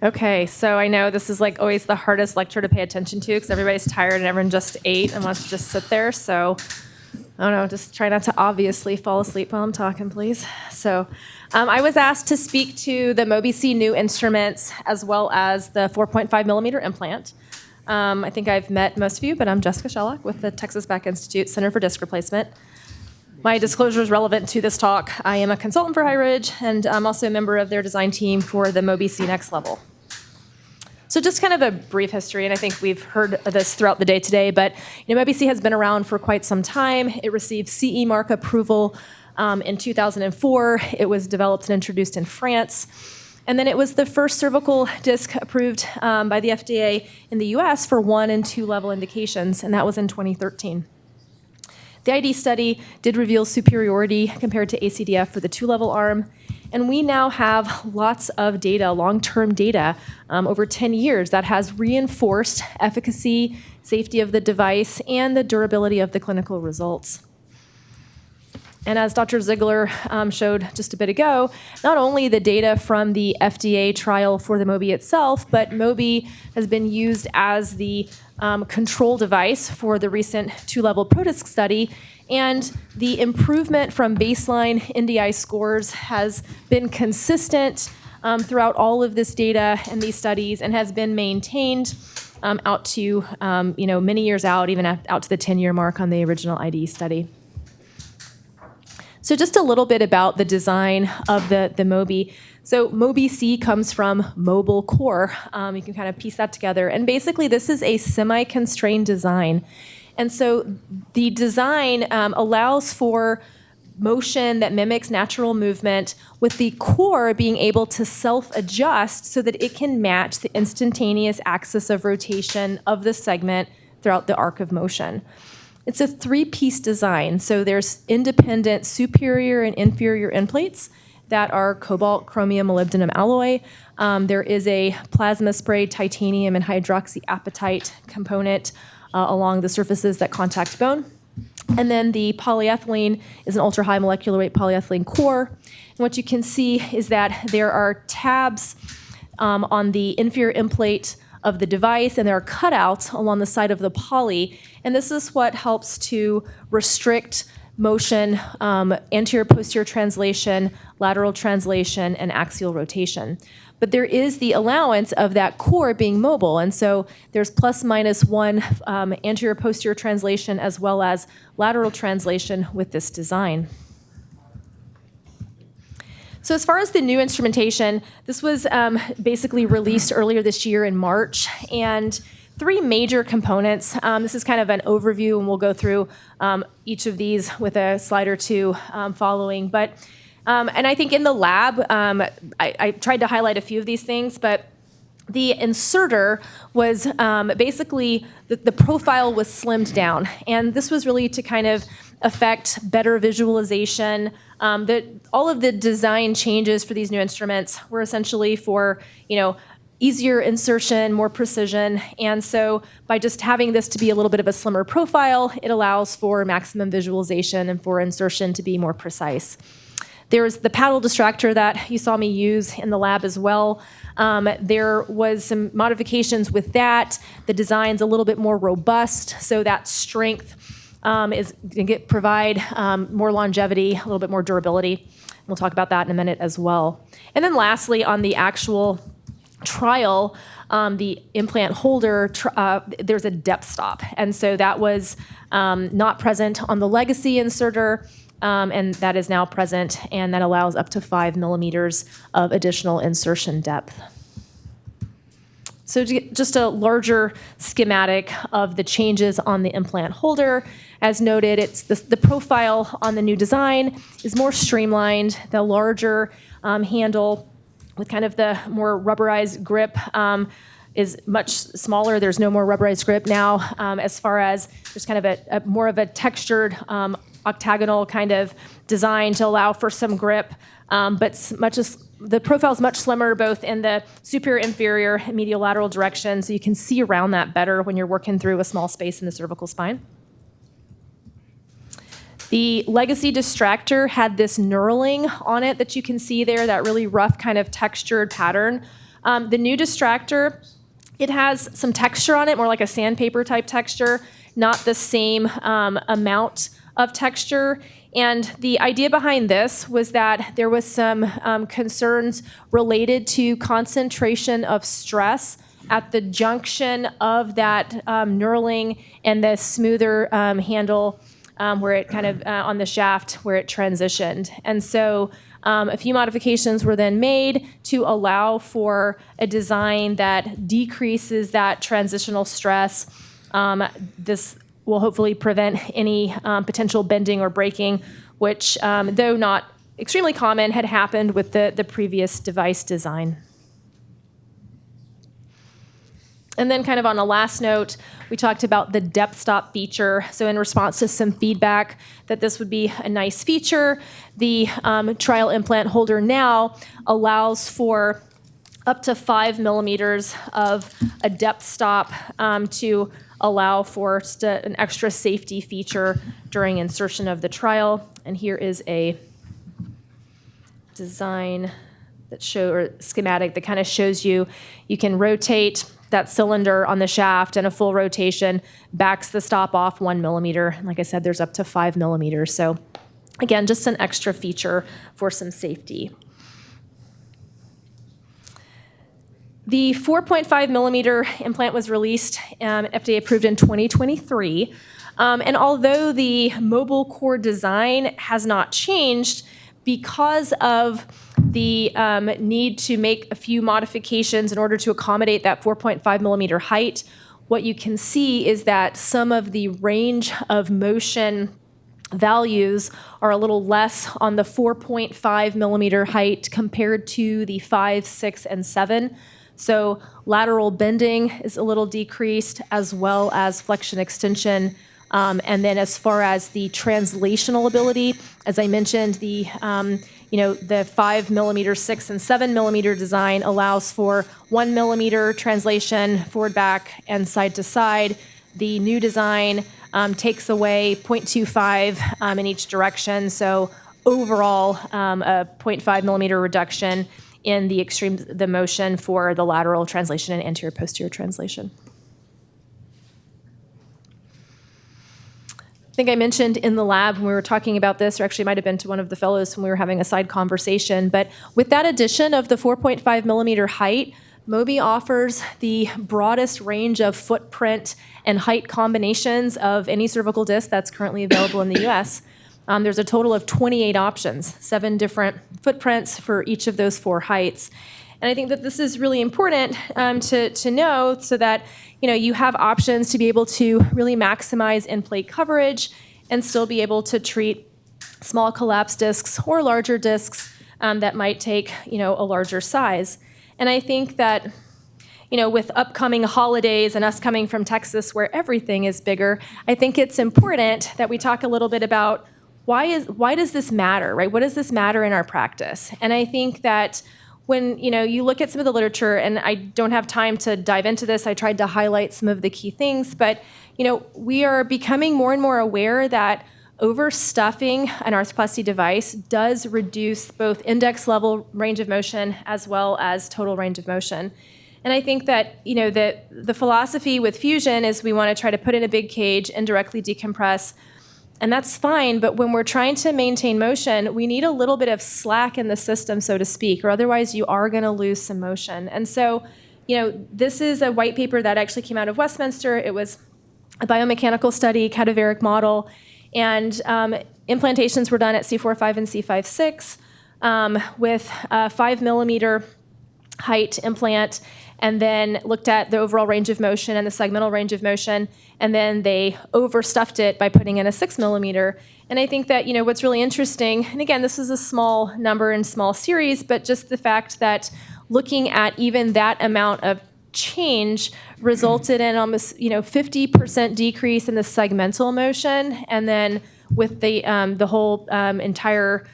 Okay, so I know this is like always the hardest lecture to pay attention to because everybody's tired and everyone just ate and wants to just sit there. So I don't know, just try not to obviously fall asleep while I'm talking, please. So I was asked to speak to the MobiC new instruments as well as the 4.5 millimeter implant. I think I've met most of you, but I'm Jessica Shellock with the Texas Back Institute Center for Disc Replacement. My disclosure is relevant to this talk. I am a consultant for High Ridge, and I'm also a member of their design team for the MobiC Next Level. So just kind of a brief history, and I think we've heard of this throughout the day today, but MobiC has been around for quite some time. It received CE mark approval in 2004. It was developed and introduced in France. And then it was the first cervical disc approved by the FDA in the US for 1 and 2 level indications, and that was in 2013. The ID study did reveal superiority compared to ACDF for the 2-level arm, and we now have lots of data, long-term data, over 10 years that has reinforced efficacy, safety of the device, and the durability of the clinical results. And as Dr. Ziegler showed just a bit ago, not only the data from the FDA trial for the Mobi itself, but Mobi has been used as the control device for the recent 2-level ProDisc study, and the improvement from baseline NDI scores has been consistent throughout all of this data and these studies, and has been maintained out to many years out, even out to the 10-year mark on the original ID study. So just a little bit about the design of the Mobi. So Mobi-C comes from mobile core. You can kind of piece that together. And basically, this is a semi-constrained design. And so the design allows for motion that mimics natural movement, with the core being able to self-adjust so that it can match the instantaneous axis of rotation of the segment throughout the arc of motion. It's a 3-piece design, so there's independent superior and inferior endplates that are cobalt, chromium, molybdenum alloy. There is a plasma spray titanium and hydroxyapatite component along the surfaces that contact bone. And then the polyethylene is an ultra-high molecular weight polyethylene core. And what you can see is that there are tabs on the inferior endplate of the device, and there are cutouts along the side of the poly, and this is what helps to restrict motion, anterior posterior translation, lateral translation, and axial rotation. But there is the allowance of that core being mobile, and so there's ±1 anterior posterior translation as well as lateral translation with this design. So as far as the new instrumentation, this was basically released earlier this year in March, and 3 major components. This is kind of an overview, and we'll go through each of these with a slide or two following. But and I think in the lab, I tried to highlight a few of these things, but the inserter was basically, the profile was slimmed down, and this was really to kind of affect better visualization. All of the design changes for these new instruments were essentially for, easier insertion, more precision, and so by just having this to be a little bit of a slimmer profile, it allows for maximum visualization and for insertion to be more precise. There's the paddle distractor that you saw me use in the lab as well. There was some modifications with that. The design's a little bit more robust, so that strength is going to provide more longevity, a little bit more durability. We'll talk about that in a minute as well. And then lastly, on the actual trial, the implant holder, there's a depth stop. And so that was not present on the legacy inserter, and that is now present, and that allows up to 5 millimeters of additional insertion depth. So to get just a larger schematic of the changes on the implant holder, as noted, it's the profile on the new design is more streamlined. The larger handle with kind of the more rubberized grip is much smaller. There's no more rubberized grip now, as far as there's kind of a more of a textured octagonal kind of design to allow for some grip, but the profile is much slimmer both in the superior, inferior, and medial lateral direction, so you can see around that better when you're working through a small space in the cervical spine. The legacy distractor had this knurling on it that you can see there, that really rough kind of textured pattern. The new distractor, it has some texture on it, more like a sandpaper type texture, not the same amount of texture. And the idea behind this was that there was some concerns related to concentration of stress at the junction of that knurling and the smoother handle where it kind of on the shaft where it transitioned. And so a few modifications were then made to allow for a design that decreases that transitional stress. This will hopefully prevent any potential bending or breaking, which, though not extremely common, had happened with the previous device design. And then kind of on a last note, we talked about the depth stop feature. So in response to some feedback that this would be a nice feature, the trial implant holder now allows for up to 5 millimeters of a depth stop to allow for just an extra safety feature during insertion of the trial. And here is a design that or schematic that kind of shows you can rotate that cylinder on the shaft, and a full rotation backs the stop off 1 millimeter. And like I said, there's up to 5 millimeters. So again, just an extra feature for some safety. The 4.5 millimeter implant was released, FDA approved in 2023. And although the mobile core design has not changed, because of the need to make a few modifications in order to accommodate that 4.5 millimeter height, what you can see is that some of the range of motion values are a little less on the 4.5 millimeter height compared to the 5, 6, and 7. So lateral bending is a little decreased, as well as flexion extension. And then as far as the translational ability, as I mentioned, the 5 millimeter, 6, and 7 millimeter design allows for 1 millimeter translation forward, back, and side to side. The new design takes away 0.25 in each direction. So overall, a 0.5 millimeter reduction in the motion for the lateral translation and anterior posterior translation. I think I mentioned in the lab when we were talking about this, or actually might have been to one of the fellows when we were having a side conversation, but with that addition of the 4.5 millimeter height, Mobi offers the broadest range of footprint and height combinations of any cervical disc that's currently available in the US. There's a total of 28 options, 7 different footprints for each of those 4 heights. And I think that this is really important to know, so that you have options to be able to really maximize end-plate coverage and still be able to treat small collapsed discs or larger discs that might take a larger size. And I think that with upcoming holidays and us coming from Texas where everything is bigger, I think it's important that we talk a little bit about why does this matter, right? What does this matter in our practice? And I think that when you look at some of the literature, and I don't have time to dive into this, I tried to highlight some of the key things, but we are becoming more and more aware that overstuffing an arthroplasty device does reduce both index level range of motion as well as total range of motion. And I think that the philosophy with fusion is we want to try to put in a big cage, indirectly decompress. And that's fine, but when we're trying to maintain motion, we need a little bit of slack in the system, so to speak, or otherwise you are going to lose some motion. And so, this is a white paper that actually came out of Westminster. It was a biomechanical study, cadaveric model, and implantations were done at C4-5 and C5-6 with 5 millimeter height implant, and then looked at the overall range of motion and the segmental range of motion, and then they overstuffed it by putting in a 6 millimeter. And I think that what's really interesting, and again, this is a small number and small series, but just the fact that looking at even that amount of change resulted in almost 50% decrease in the segmental motion, and then with the whole entire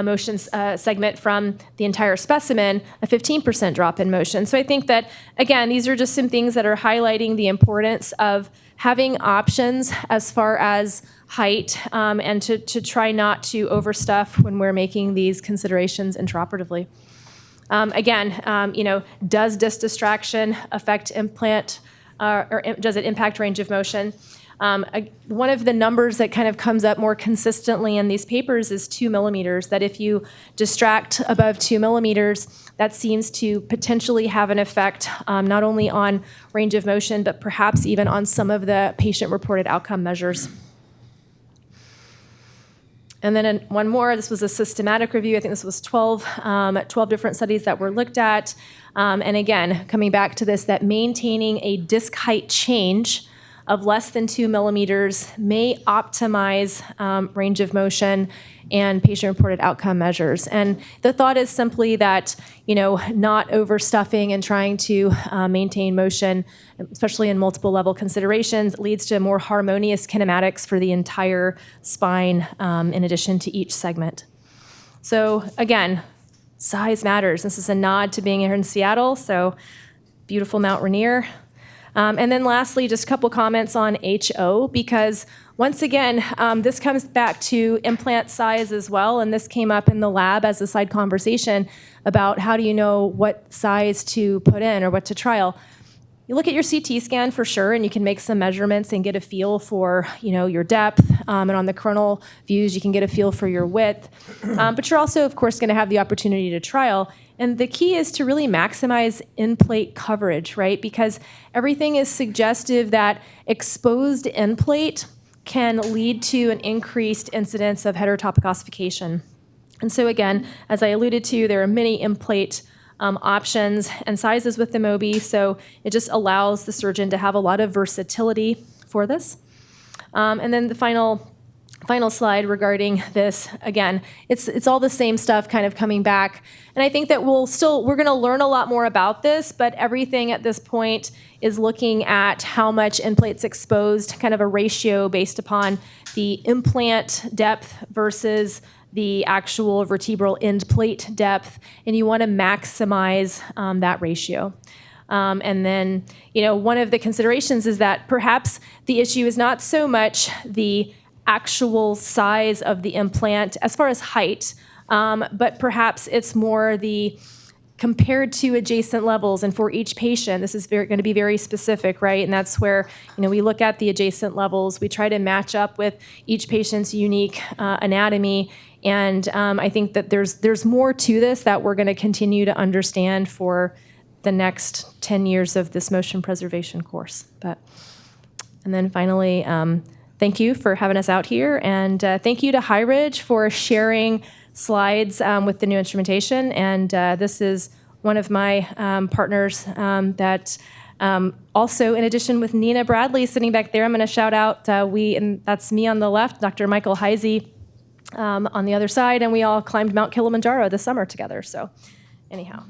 motion segment from the entire specimen, a 15% drop in motion. So I think that, again, these are just some things that are highlighting the importance of having options as far as height, and to try not to overstuff when we're making these considerations intraoperatively. Again, does disc distraction affect implant, or does it impact range of motion? One of the numbers that kind of comes up more consistently in these papers is 2 millimeters, that if you distract above 2 millimeters, that seems to potentially have an effect not only on range of motion, but perhaps even on some of the patient-reported outcome measures. And then one more, this was a systematic review. I think this was 12 different studies that were looked at. And again, coming back to this, that maintaining a disc height change of less than 2 millimeters may optimize range of motion and patient-reported outcome measures. And the thought is simply that, not overstuffing and trying to maintain motion, especially in multiple level considerations, leads to more harmonious kinematics for the entire spine in addition to each segment. So again, size matters. This is a nod to being here in Seattle, so beautiful Mount Rainier. And then lastly, just a couple comments on HO, because once again, this comes back to implant size as well, and this came up in the lab as a side conversation about how do you know what size to put in or what to trial. You look at your CT scan for sure, and you can make some measurements and get a feel for your depth, and on the coronal views, you can get a feel for your width. But you're also, of course, going to have the opportunity to trial. And the key is to really maximize end-plate coverage, right? Because everything is suggestive that exposed end plate can lead to an increased incidence of heterotopic ossification. And so again, as I alluded to, there are many end plate options and sizes with the Mobi, so it just allows the surgeon to have a lot of versatility for this. And then the final slide regarding this, again, it's all the same stuff kind of coming back. And I think that we're going to learn a lot more about this, but everything at this point is looking at how much end plate's exposed, kind of a ratio based upon the implant depth versus the actual vertebral end plate depth, and you want to maximize that ratio. And then, one of the considerations is that perhaps the issue is not so much the actual size of the implant as far as height, but perhaps it's more the compared to adjacent levels. And for each patient, this is going to be very specific, right? And that's where we look at the adjacent levels. We try to match up with each patient's unique anatomy. And I think that there's more to this that we're going to continue to understand for the next 10 years of this motion preservation course. And then finally, thank you for having us out here, and thank you to High Ridge for sharing slides with the new instrumentation. And this is one of my partners that also, in addition with Nina Bradley sitting back there, I'm going to shout out, and that's me on the left, Dr. Michael Heisey on the other side, and we all climbed Mount Kilimanjaro this summer together. So anyhow.